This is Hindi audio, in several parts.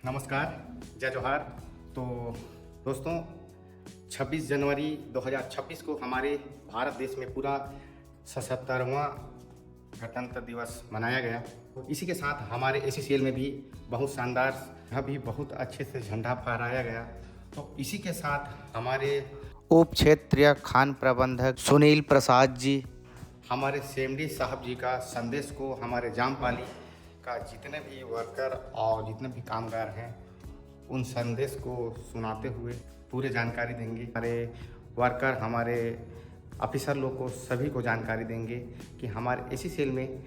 नमस्कार, जय जोहार। तो दोस्तों, 26 जनवरी 2026 को हमारे भारत देश में पूरा 77वां गणतंत्र दिवस मनाया गया। तो इसी के साथ हमारे ACCL में भी बहुत शानदार, यहाँ भी बहुत अच्छे से झंडा फहराया गया। तो इसी के साथ हमारे उप क्षेत्रीय खान प्रबंधक सुनील प्रसाद जी, हमारे CMD साहब जी का संदेश को हमारे जामपाली का जितने भी वर्कर और जितने भी कामगार हैं उन संदेश को सुनाते हुए पूरे जानकारी देंगे। हमारे वर्कर, हमारे ऑफिसर लोग को सभी को जानकारी देंगे कि हमारे ACCL में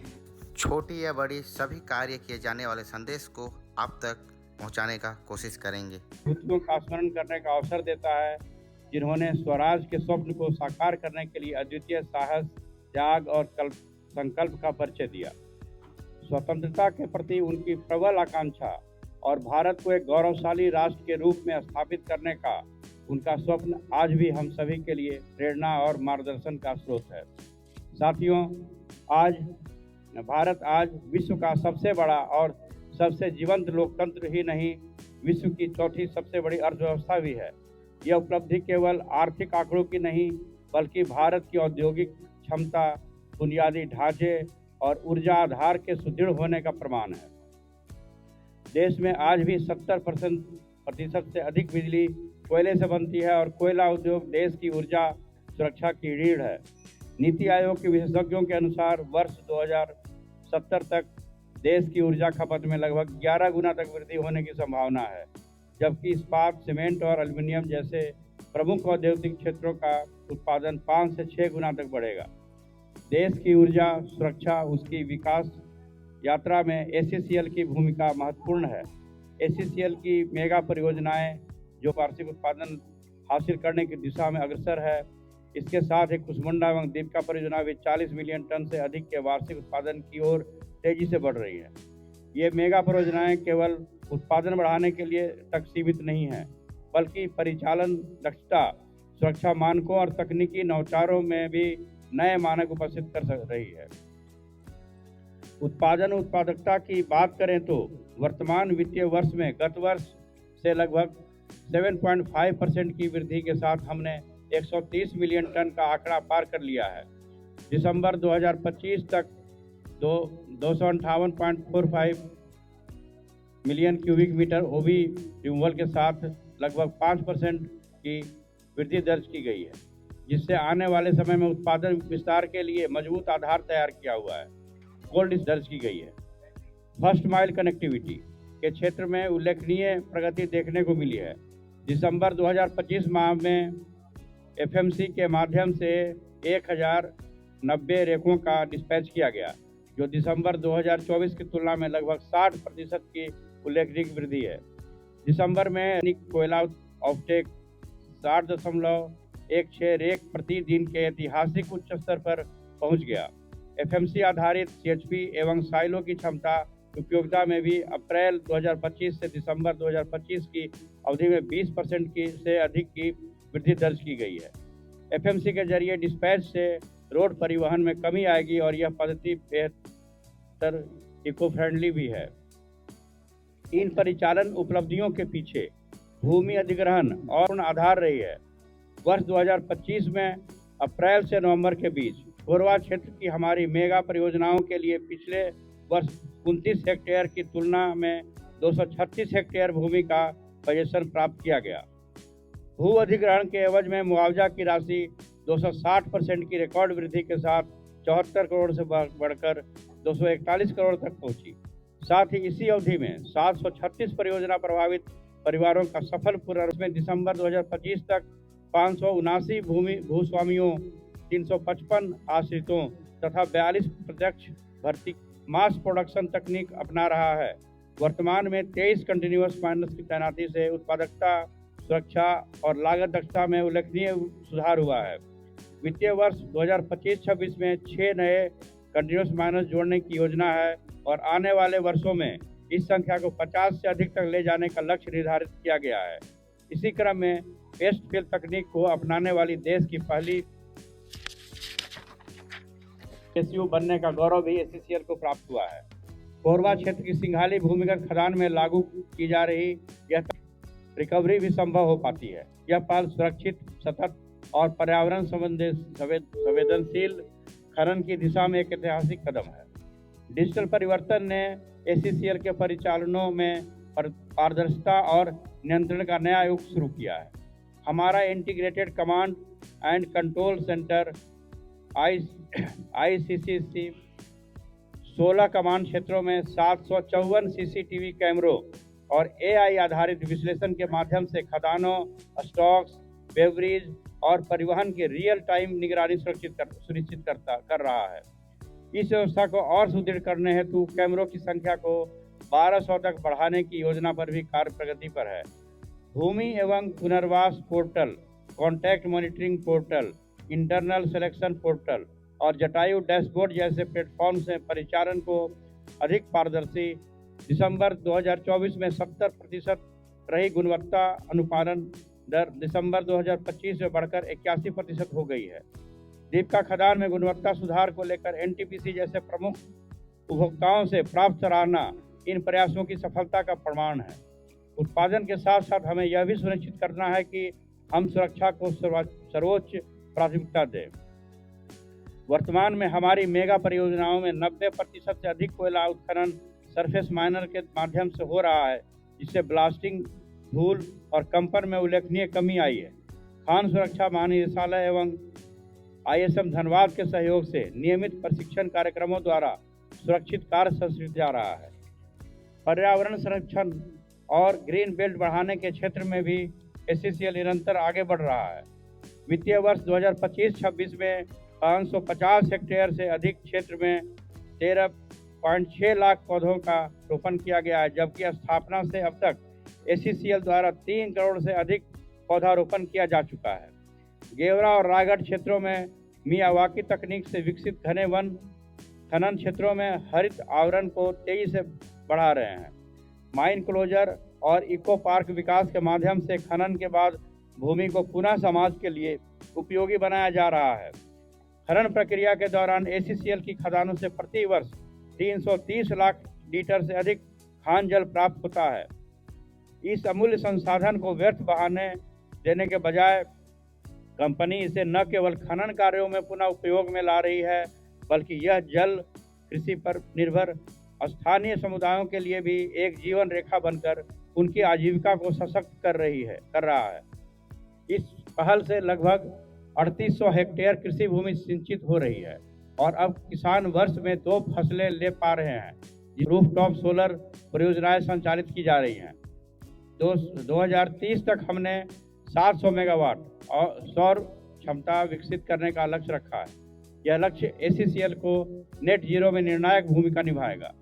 छोटी या बड़ी सभी कार्य किए जाने वाले संदेश को आप तक पहुंचाने का कोशिश करेंगे। बुजुर्गों का स्मरण करने का अवसर देता है, जिन्होंने स्वराज के स्वप्न को साकार करने के लिए अद्वितीय साहस, त्याग और संकल्प का परिचय दिया। स्वतंत्रता के प्रति उनकी प्रबल आकांक्षा और भारत को एक गौरवशाली राष्ट्र के रूप में स्थापित करने का उनका स्वप्न आज भी हम सभी के लिए प्रेरणा और मार्गदर्शन का स्रोत है। साथियों, भारत आज विश्व का सबसे बड़ा और सबसे जीवंत लोकतंत्र ही नहीं, विश्व की चौथी सबसे बड़ी अर्थव्यवस्था भी है। यह उपलब्धि केवल आर्थिक आंकड़ों की नहीं, बल्कि भारत की औद्योगिक क्षमता, बुनियादी ढांचे और ऊर्जा आधार के सुदृढ़ होने का प्रमाण है। देश में आज भी 70% से अधिक बिजली कोयले से बनती है और कोयला उद्योग देश की ऊर्जा सुरक्षा की रीढ़ है। नीति आयोग के विशेषज्ञों के अनुसार वर्ष 2070 तक देश की ऊर्जा खपत में लगभग 11 गुना तक वृद्धि होने की संभावना है, जबकि इस्पात, सीमेंट और एल्युमिनियम जैसे प्रमुख औद्योगिक क्षेत्रों का उत्पादन 5 से 6 गुना तक बढ़ेगा। देश की ऊर्जा सुरक्षा, उसकी विकास यात्रा में ACCL की भूमिका महत्वपूर्ण है। ACCL की मेगा परियोजनाएं जो वार्षिक उत्पादन हासिल करने की दिशा में अग्रसर है, इसके साथ ही कुसमुंडा एवं दीपिका परियोजना भी 40 मिलियन टन से अधिक के वार्षिक उत्पादन की ओर तेजी से बढ़ रही है। ये मेगा परियोजनाएं केवल उत्पादन बढ़ाने के लिए तक सीमित नहीं है, बल्कि परिचालन दक्षता, सुरक्षा मानकों और तकनीकी नवाचारों में भी नए मानक उपस्थित कर रही है। उत्पादकता की बात करें तो वर्तमान वित्तीय वर्ष में गत वर्ष से लगभग 7.5% की वृद्धि के साथ हमने 130 मिलियन टन का आंकड़ा पार कर लिया है। दिसंबर 2025 तक 258.45 million cubic metre OB removal के साथ लगभग 5% की वृद्धि दर्ज की गई है, जिससे आने वाले समय में उत्पादन विस्तार के लिए मजबूत आधार तैयार किया हुआ है। गोल्ड दर्ज की गई है। फर्स्ट माइल कनेक्टिविटी के क्षेत्र में उल्लेखनीय प्रगति देखने को मिली है। दिसंबर 2025 माह में FMC के माध्यम से 1090 रेकों का डिस्पैच किया गया, जो दिसंबर 2024 की तुलना में लगभग 60% की उल्लेखनीय वृद्धि है। दिसंबर में कोयला ऑफटेक 60.16 रेक प्रति दिन के ऐतिहासिक उच्च स्तर पर पहुंच गया। FMC आधारित CHP एवं साइलो की क्षमता उपयोगिता में भी अप्रैल 2025 से दिसंबर 2025 की अवधि में 20% की से अधिक की वृद्धि दर्ज की गई है। FMC के जरिए डिस्पैच से रोड परिवहन में कमी आएगी और यह पद्धति बेहतर इको फ्रेंडली भी है। इन परिचालन उपलब्धियों के पीछे भूमि अधिग्रहण और आधार रही है। वर्ष 2025 में अप्रैल से नवंबर के बीच कोरबा क्षेत्र की हमारी मेगा परियोजनाओं के लिए पिछले वर्ष 29 हेक्टेयर की तुलना में 236 हेक्टेयर भूमि का पोजीशन प्राप्त किया गया। भू अधिग्रहण के एवज में मुआवजा की राशि 260% की रिकॉर्ड वृद्धि के साथ 74 करोड़ से बढ़कर 241 करोड़ तक पहुंची। साथ ही इसी अवधि में 736 परियोजना प्रभावित परिवारों का सफल पुनर्वास। दिसंबर 2025 तक 579 भूस्वामियों, 355 आश्रितों तथा 42 प्रत्यक्ष भर्ती मास प्रोडक्शन तकनीक अपना रहा है। वर्तमान में 23 कंटिन्यूअस माइनर्स की तैनाती से उत्पादकता, सुरक्षा और लागत दक्षता में उल्लेखनीय सुधार हुआ है। वित्तीय वर्ष 2025-26 में 6 नए कंटिन्यूअस माइनर्स जोड़ने की योजना है और आने वाले वर्षों में इस संख्या को 50 से अधिक तक ले जाने का लक्ष्य निर्धारित किया गया है। इसी क्रम में पेस्ट फिल तकनीक को अपनाने वाली देश की पहली PSU बनने का गौरव भी ACCL को प्राप्त हुआ है। कोरबा क्षेत्र की सिंघाली भूमिगत खदान में लागू की जा रही यह रिकवरी भी संभव हो पाती है। यह पहल सुरक्षित, सतत और पर्यावरण संवेदनशील खनन की दिशा में एक ऐतिहासिक कदम है। डिजिटल परिवर्तन ने एसीसीएल के परिचालनों में पारदर्शिता और नियंत्रण का नया युग शुरू किया है। हमारा integrated command and control centre ICCC 16 command क्षेत्रों में 754 सीसीटीवी कैमरों और AI आधारित विश्लेषण के माध्यम से खदानों, स्टॉक्स, बेवरेज और परिवहन की रियल टाइम निगरानी सुनिश्चित कर रहा है। इस व्यवस्था को और सुदृढ़ करने हेतु कैमरों की संख्या को 1200 तक बढ़ाने की योजना पर भी कार्य प्रगति पर है। भूमि एवं पुनर्वास portal, contact monitoring portal, internal selection portal और जटायु डैशबोर्ड जैसे प्लेटफॉर्म से परिचालन को अधिक पारदर्शी। दिसंबर 2024 में 70% रही गुणवत्ता अनुपालन दर दिसंबर 2025 में बढ़कर 81% हो गई है। दीपका खदान में गुणवत्ता सुधार को लेकर NTPC जैसे प्रमुख उपभोक्ताओं से प्राप्त सराहना इन प्रयासों की सफलता का प्रमाण है। उत्पादन के साथ साथ हमें यह भी सुनिश्चित करना है कि हम सुरक्षा को सर्वोच्च प्राथमिकता दें। वर्तमान में हमारी मेगा परियोजनाओं में 90% से अधिक कोयला उत्खनन सरफेस माइनर के माध्यम से हो रहा है, जिससे ब्लास्टिंग, धूल और कंपन में उल्लेखनीय कमी आई है। खान सुरक्षा महानिदेशालय एवं ISM धनबाद के सहयोग से नियमित प्रशिक्षण कार्यक्रमों द्वारा सुरक्षित कार्य संस्कृत जा रहा है। पर्यावरण संरक्षण और ग्रीन बेल्ट बढ़ाने के क्षेत्र में भी ACCL निरंतर आगे बढ़ रहा है। वित्तीय वर्ष 2025-26 में 550 हेक्टेयर से अधिक क्षेत्र में 13.6 लाख पौधों का रोपण किया गया है, जबकि स्थापना से अब तक ACCL द्वारा 3 करोड़ से अधिक पौधारोपण किया जा चुका है। गेवरा और रायगढ़ क्षेत्रों में मियावाकी तकनीक से विकसित घने वन खनन क्षेत्रों में हरित आवरण को तेजी से बढ़ा रहे हैं। माइन क्लोजर और इको पार्क विकास के माध्यम से खनन के बाद भूमि को पुनः समाज के लिए उपयोगी बनाया जा रहा है। खनन प्रक्रिया के दौरान ACCL की खदानों से प्रति वर्ष 330 लाख लीटर से अधिक खान जल प्राप्त होता है। इस अमूल्य संसाधन को व्यर्थ बहाने देने के बजाय कंपनी इसे न केवल खनन कार्यों में पुनः उपयोग में ला रही है, बल्कि यह जल कृषि पर निर्भर स्थानीय समुदायों के लिए भी एक जीवन रेखा बनकर उनकी आजीविका को सशक्त कर रहा है। इस पहल से लगभग 3800 हेक्टेयर कृषि भूमि सिंचित हो रही है और अब किसान वर्ष में 2 फसलें ले पा रहे हैं। रूफटॉप सोलर परियोजनाएं संचालित की जा रही हैं। 2030 तक हमने 700 मेगावाट और सौर क्षमता विकसित करने का लक्ष्य रखा है। यह लक्ष्य ACCL को नेट जीरो में निर्णायक भूमिका निभाएगा।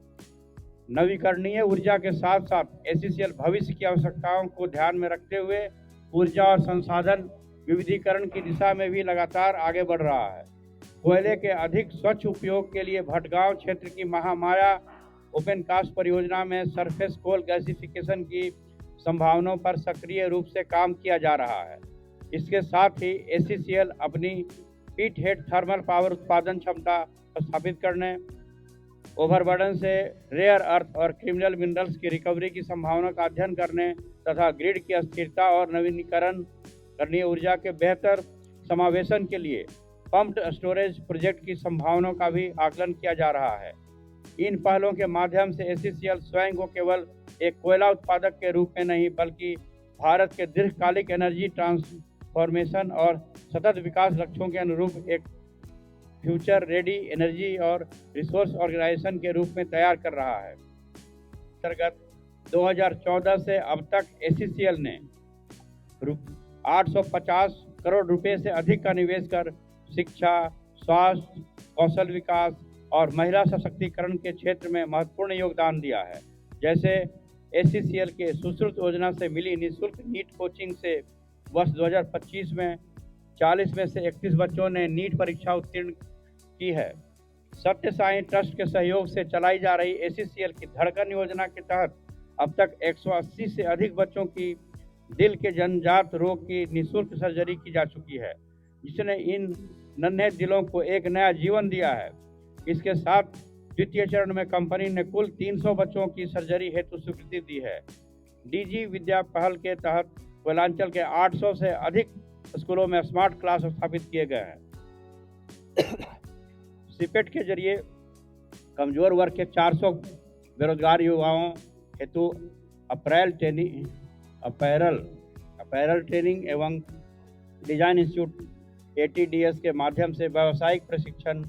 नवीकरणीय ऊर्जा के साथ साथ ACCL भविष्य की आवश्यकताओं को ध्यान में रखते हुए ऊर्जा और संसाधन विविधीकरण की दिशा में भी लगातार आगे बढ़ रहा है। कोयले के अधिक स्वच्छ उपयोग के लिए भटगांव क्षेत्र की महामाया ओपन कास्ट परियोजना में सरफेस कोल गैसिफिकेशन की संभावनाओं पर सक्रिय रूप से काम किया जा रहा है। इसके साथ ही ACCL अपनी पीट हेड थर्मल पावर उत्पादन क्षमता स्थापित करने, ओवरबर्डन से रेयर अर्थ और क्रिमिनल मिनरल्स की रिकवरी की संभावना का अध्ययन करने तथा ग्रिड की अस्थिरता और नवीनीकरणीय ऊर्जा के बेहतर समावेशन के लिए पंप्ड स्टोरेज प्रोजेक्ट की संभावनाओं का भी आकलन किया जा रहा है। इन पहलों के माध्यम से ACCL स्वयं को केवल एक कोयला उत्पादक के रूप में नहीं, बल्कि भारत के दीर्घकालिक एनर्जी ट्रांसफॉर्मेशन और सतत विकास लक्ष्यों के अनुरूप एक फ्यूचर रेडी एनर्जी और रिसोर्स ऑर्गेनाइजेशन के रूप में तैयार कर रहा है। अंतर्गत 2014 से अब तक ACCL ने 850 करोड़ रुपए से अधिक का निवेश कर शिक्षा, स्वास्थ्य, कौशल विकास और महिला सशक्तिकरण के क्षेत्र में महत्वपूर्ण योगदान दिया है। जैसे ACCL के सुश्रुत योजना से मिली निःशुल्क नीट कोचिंग से वर्ष 2025 में 40 में से 31 बच्चों ने नीट परीक्षा उत्तीर्ण की है। सत्य साई ट्रस्ट के सहयोग से चलाई जा रही ACCL की धड़कन योजना के तहत अब तक 180 से अधिक बच्चों की दिल के जन्मजात रोग की निःशुल्क सर्जरी की जा चुकी है, जिसने इन नन्हे दिलों को एक नया जीवन दिया है। इसके साथ द्वितीय चरण में कंपनी ने कुल 300 बच्चों की सर्जरी हेतु स्वीकृति दी है। डीजी विद्या पहल के तहत कोयलांचल के 800 से अधिक स्कूलों में स्मार्ट क्लास स्थापित किए गए हैं। सीपेट के जरिए कमजोर वर्ग के 400 बेरोजगार युवाओं हेतु अपैरल ट्रेनिंग एवं डिजाइन इंस्टीट्यूट ATDS के माध्यम से व्यावसायिक प्रशिक्षण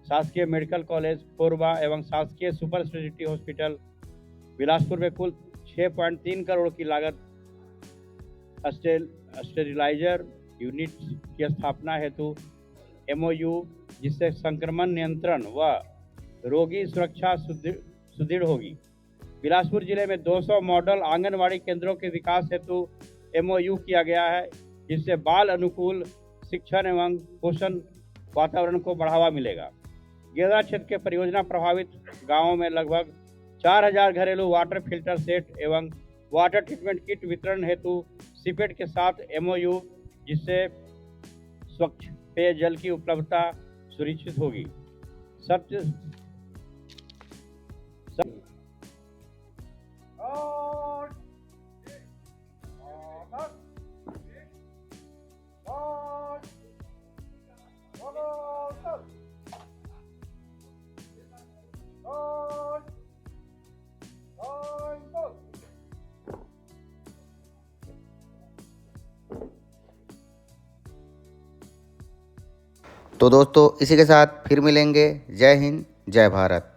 शासकीय मेडिकल कॉलेज कोरबा एवं शासकीय सुपर स्पेशलिटी हॉस्पिटल बिलासपुर में कुल 6.3 करोड़ की लागत स्टेरिलाइजर यूनिट की स्थापना हेतु MOU, जिससे संक्रमण नियंत्रण व रोगी सुरक्षा सुदृढ़ होगी। बिलासपुर जिले में 200 मॉडल आंगनवाड़ी केंद्रों के विकास हेतु MOU किया गया है, जिससे बाल अनुकूल शिक्षण एवं पोषण वातावरण को बढ़ावा मिलेगा। गेदा क्षेत्र के परियोजना प्रभावित गांवों में लगभग 4000 घरेलू वाटर फिल्टर सेट एवं वाटर ट्रीटमेंट किट वितरण हेतु सीपेट के साथ MOU, जिससे स्वच्छ पेयजल की उपलब्धता सुनिश्चित होगी। तो दोस्तों इसी के साथ फिर मिलेंगे। जय हिंद, जय भारत।